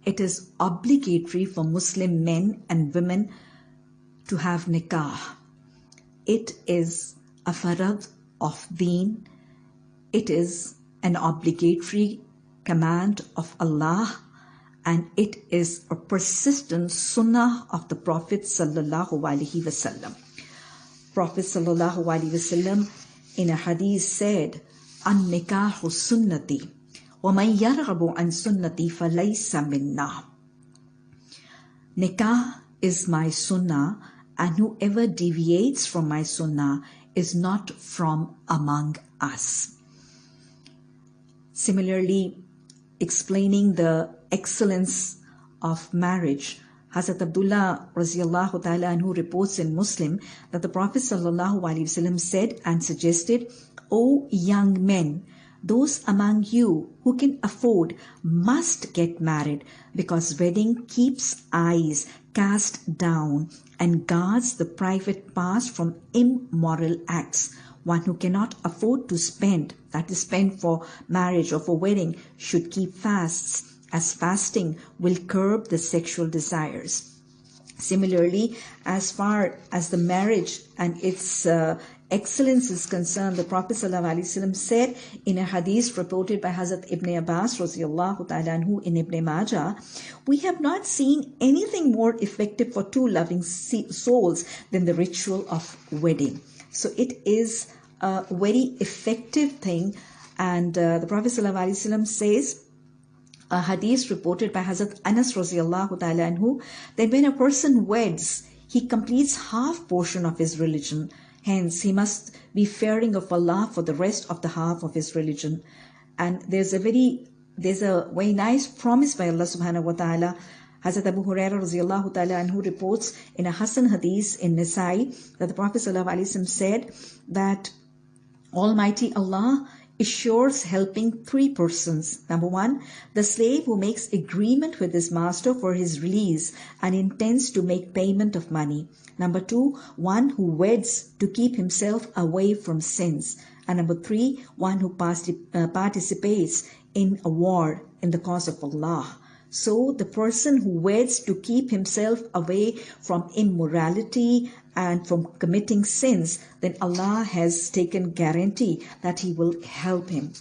it is obligatory for Muslim men and women to have nikah. It is a farad of deen. It is an obligatory command of Allah, and it is a persistent sunnah of the Prophet sallallahu alaihi wasallam. Prophet sallallahu alaihi wasallam in a hadith said, "An-nikahu sunnati, wa man yarghabu an sunnati falaysa minna." Nikah is my sunnah, and whoever deviates from my sunnah is not from among us. Similarly, explaining the excellence of marriage, Hazrat Abdullah Raziyallahu Ta'ala anhu reports in Muslim that the Prophet Sallallahu Alaihi Wasallam said and suggested, "O young men, those among you who can afford must get married, because wedding keeps eyes cast down and guards the private parts from immoral acts. One who cannot afford to spend, that is spend for marriage or for wedding, should keep fasts, as fasting will curb the sexual desires." Similarly, as far as the marriage and its excellence is concerned, the Prophet ﷺ said in a hadith reported by Hazrat Ibn Abbas Raziyallahu Ta'ala anhu in Ibn Majah, "We have not seen anything more effective for two loving souls than the ritual of wedding." So it is a very effective thing, and the Prophet ﷺ says, a hadith reported by Hazrat Anas Raziyallahu Ta'ala anhu, that when a person weds, he completes half portion of his religion. Hence, he must be fearing of Allah for the rest of the half of his religion. And there's a very nice promise by Allah subhanahu wa ta'ala. Hazrat Abu Hurairah Raziyallahu Ta'ala anhu reports in a Hasan hadith in Nisa that the Prophet sallallahu alaihi wasallam said that Almighty Allah assures helping three persons. Number one, the slave who makes agreement with his master for his release and intends to make payment of money. Number two, one who weds to keep himself away from sins. And number three, one who participates in a war in the cause of Allah. So the person who weds to keep himself away from immorality and from committing sins, then Allah has taken guarantee that He will help him.